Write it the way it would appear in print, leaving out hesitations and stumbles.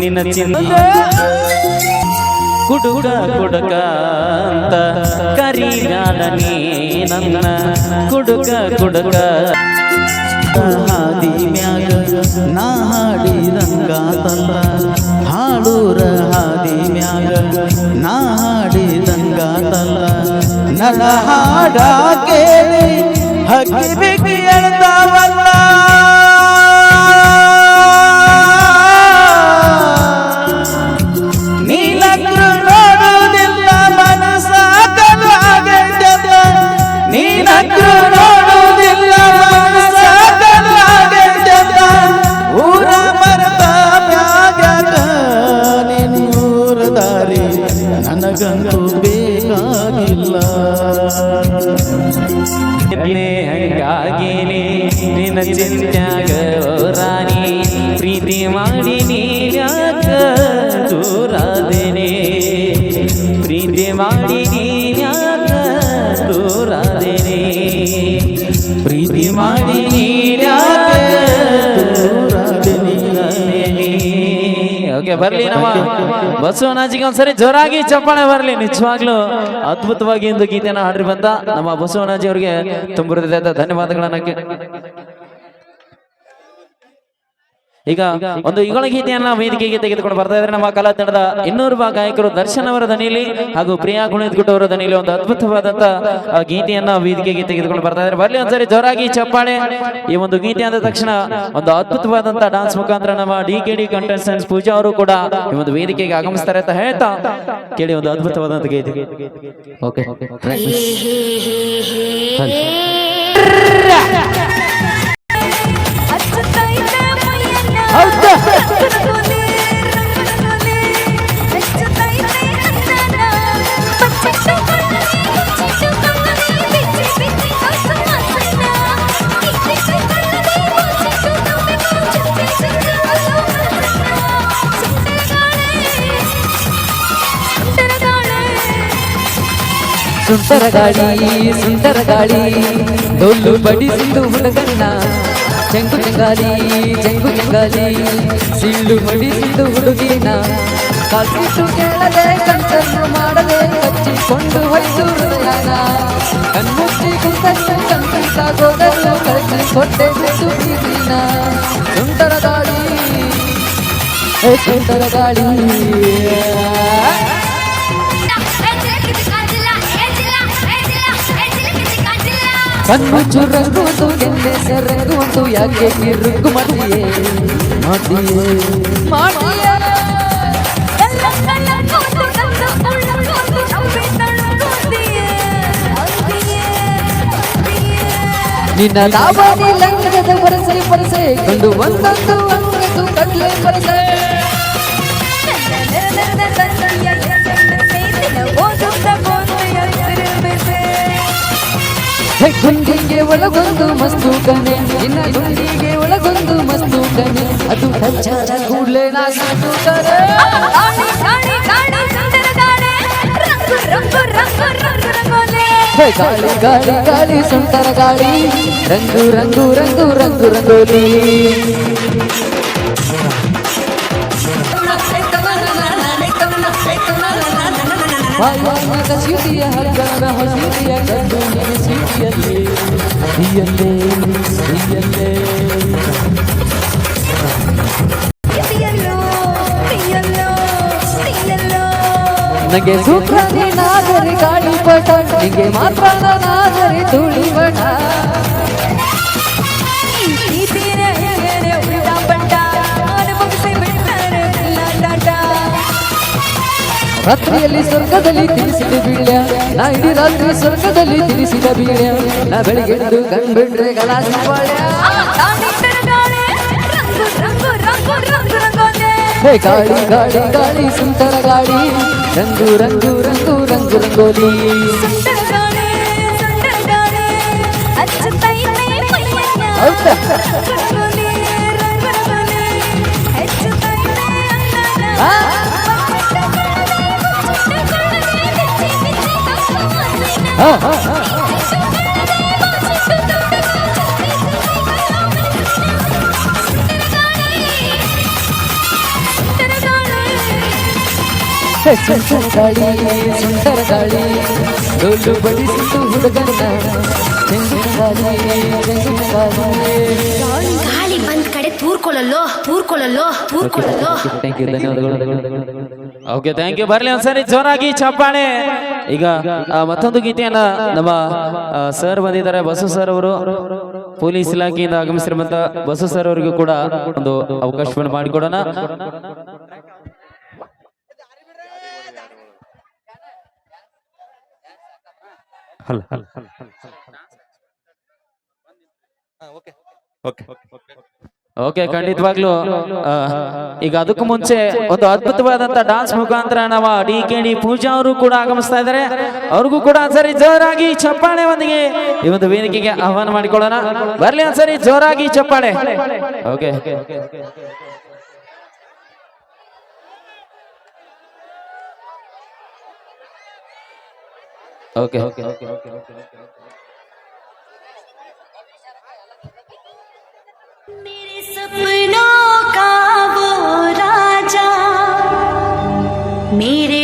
ನಿನ್ನ ಚಿಂತೆ ಕುಡುಕ ಕುಡುಕ ಅಂತ ಕರಿಗಾಡ ನೀ ನನ್ನ ಕುಡುಕ ಕುಡುಕ ಹಾದಿ ಮ್ಯಾಗ ನಾ ಹಾಡಿದಂಗಾತಲ್ಲ ಹಾಡೂರ ಹಾದಿ ಮ್ಯಾಗ ನಾ ಹಾಡಿದಂಗಾತಲ್ಲ ನನ್ನ ಹಾಡ ಕೇಳಿ ಹಕ್ಕಿ ಬಿಕ್ಕಿ ಎಳ್ತಾವಲ್ಲ ನೀನಕ್ರು ನೋಡುವುದಿಲ್ಲ ಮನಸ್ಸಾಗಲಾಗದ ನೀನಕ್ರು ನೋಡುವುದಿಲ್ಲ ಮನಸ್ಸಾಗಲಾಗದ ಊರ ಮರದ ಮ್ಯಾಗ ನಿನ್ನೂರ ದಾರಿ ನನಗಂತೂ ಬೇಕಾಗಿಲ್ಲ ಹಂಗಾಗಿನಿ ನಿನ್ನ ಚಿಂತ್ಯಾಗ ರಾಣಿ ಪ್ರೀತಿ ಮಾಡಿ ನೀನ್ಯಾಕ ದೂರಾದೇನೆ ಪ್ರೀತಿ ಮಾಡಿ ನೀನ್ಯಾಕ ದೂರಾದೇನೆ ಪ್ರೀತಿ ಮಾಡಿ ನೀನ್ಯಾಕ ಓಕೆ ಬರ್ಲಿ ನಮ್ಮ ಬಸವಣ್ಣಜಿಗೆ ಒಂದ್ಸರಿ ಜೋರಾಗಿ ಚಪ್ಪಾಳೆ ಬರ್ಲಿ. ನಿಜವಾಗ್ಲೂ ಅದ್ಭುತವಾಗಿ ಒಂದು ಗೀತೆನ ಹಾಡ್ರಿ ಬಂದ ನಮ್ಮ ಬಸವಣ್ಣಜಿ ಅವರಿಗೆ ತುಂಬ ಹೃದಯದ ಧನ್ಯವಾದಗಳನ್ನ. ಈಗ ಒಂದು ಯುಗಳ ಗೀತೆಯನ್ನ ವೇದಿಕೆಗೆ ತೆಗೆದುಕೊಂಡು ಬರ್ತಾ ಇದ್ರೆ ನಮ್ಮ ಕಲಾ ತಂಡದ ಇನ್ನೂರು ಗಾಯಕರು ದರ್ಶನ್ ಅವರ ದನಿಯಲ್ಲಿ ಹಾಗೂ ಪ್ರಿಯಾ ಗುಣಿದ್ಗುಟ್ ಅವರ ದನಿಯಲ್ಲಿ ಒಂದು ಅದ್ಭುತವಾದಂತ ಗೀತೆಯನ್ನ ವೇದಿಕೆಗೆ ತೆಗೆದುಕೊಂಡು ಬರ್ತಾ ಇದ್ದಾರೆ. ಬರ್ಲಿ ಒಂದ್ಸರಿ ಜೋರಾಗಿ ಚಪ್ಪಾಳೆ. ಈ ಒಂದು ಗೀತೆ ಆದ ತಕ್ಷಣ ಒಂದು ಅದ್ಭುತವಾದಂತ ಡಾನ್ಸ್ ಮುಖಾಂತರ ನಮ್ಮ ಡಿ ಕಂಟೆಸ್ಟೆಂಟ್ಸ್ ಪೂಜಾ ಅವರು ಕೂಡ ಈ ಒಂದು ವೇದಿಕೆಗೆ ಆಗಮಿಸ್ತಾರೆ ಅಂತ ಹೇಳ್ತಾ ಕೇಳಿ ಒಂದು ಅದ್ಭುತವಾದಂತ ಗೀತೆ. ಓಕೆ ಸುಂಟರ ಗಾಳಿ ಡೊಳ್ಳು ಬಡಿಸಿದ್ದು ಹುಡುಗಣ್ಣ ಚೆಂಗು ಚೆಂಗಾಲಿ ಸಿಳ್ಳು ಬಡಿಸಿದ್ದು ಹುಡುಗಿನ ಕಾಲ್ಸಿಟ್ಟು ಕೇಳದೆ ಕನ್ಸನ್ನು ಮಾಡದೆ ಹಚ್ಚಿಕೊಂಡು ಹೋಯ್ತು ಹೃದಯನ ಕಣ್ಣುಚ್ಚಿ ಕುಂತನ್ನು ಕನ್ಸಿಸಾಗೋದನ್ನು ಕಳಿಸಿ ಕೊಟ್ಟೆ ಬಿಟ್ಟು ಪ್ರೀತಿನ ಸುಂಟರ ಗಾಳಿ ಕಣ್ಣು ಚುರಂಗುವುದು ಗೆಲ್ಲೆ ಸೆರಂಗುವುದು ಯಾಕೆ ಕಿರುಗು ಮಾಡಿಯೇ ನಿನ್ನ ಲಾಭಾನಿ ಲಂಗದ ಪರಸೆ ಕಂಡು ಒಂದೊಂದು ಅಂಗದು ಕಡ್ಲೆ ಪರಸೆ ಗುಂಡಿಗೆ ಒಳಗೊಂದು ಮಸ್ತು ಕಣೆ ನಿನ್ನ ಗುಂಡಿಗೆ ಒಳಗೊಂದು ಮಸ್ತು ಕಣೆ ಅದು ಕಚ್ಚಾದ ಕೂಡಲೇ ನಾ ಸಾಟುತ್ತಾರೆ ಗಾಳಿ ಸುಂಟರ ಗಾಳಿ ರಂಗೋಲಿ ಸಿಟಿಯ ಹಗ್ಗನ ಹಸಿರಿಯ ಗಂಡು ಸಿಟಿಯಲ್ಲೇ ನನಗೆ ಸೂತ್ರ ನೀನಾದರೆ ಗಾಳಿ ಪಟ ನಿಗೆ ಮಾತ್ರ ನಾನಾದರೆ ತುಳಿ ಬಟ ರಾತ್ರಿಯಲ್ಲಿ ಸ್ವರ್ಗದಲ್ಲಿ ತಿನಿಸಿದ ಬೀಳ್ಯ ನಾ ಇಡೀ ರಾತ್ರಿ ಸ್ವರ್ಗದಲ್ಲಿ ತಿನಿಸಿದ ಬೀಳ್ಯ ನಾ ಬೆಳಿಗ್ಗೆದ್ದು ಕಂಡ್ಬಿಟ್ರೆ ಗಲಾಸೆ ಗಾಳಿ ಸುಂಟರ ಗಾಳಿ ರಂಗೋಲಿ ಸುಂದರ ಗಾಳಿ ಡೋಲು ಬಡಿಸಿತು ಹುಡುಗನ ಚೆಂಗಿನ ಗಾಳಿ ಗಾಳಿ ಬಂದ್ ಕಡೆ ತೂರ್ಕೊಳ್ಳಲ್ಲೋ ಥ್ಯಾಂಕ್ ಯು ಧನ್ಯವಾದಗಳು ಓಕೆ ಥ್ಯಾಂಕ್ ಯು. ಬರ್ಲಿ ಒಂದ್ಸರಿ ಜೋರಾಗಿ ಚಪ್ಪಾಳೆ. ಈಗ ಮತ್ತೊಂದು ಗೀತೆಯನ್ನ ನಮ್ಮ ಸರ್ ಬಂದಿದ್ದಾರೆ, ಬಸು ಸರ್ ಅವರು ಪೊಲೀಸ್ ಇಲಾಖೆಯಿಂದ ಆಗಮಿಸಿರುವಂತ ಬಸು ಸರ್ ಅವರಿಗೂ ಕೂಡ ಒಂದು ಅವಕಾಶವನ್ನು ಮಾಡಿಕೊಡೋಣ. ಓಕೆ ಖಂಡಿತವಾಗ್ಲು ಈಗ ಅದಕ್ಕೂ ಮುಂಚೆ ಒಂದು ಅದ್ಭುತವಾದಂತ ಡಾನ್ಸ್ ಮುಖಾಂತರ ನಮ್ಮ ಡಿ ಪೂಜಾ ಅವರು ಕೂಡ ಆಗಮಿಸ್ತಾ ಇದ್ದಾರೆ. ಅವ್ರಿಗೂ ಕೂಡ ಒಂದ್ಸರಿ ಜೋರಾಗಿ ಚಪ್ಪಾಳೆ ಒಂದಿಗೆ ಈ ಒಂದು ವೇದಿಕೆಗೆ ಆಹ್ವಾನ ಮಾಡಿಕೊಳ್ಳೋಣ. ಬರ್ಲಿ ಒಂದ್ಸರಿ ಜೋರಾಗಿ ಚಪ್ಪಾಳೆ. ಓಕೆ ಓಕೆ मेरे सपनों का वो राजा मेरे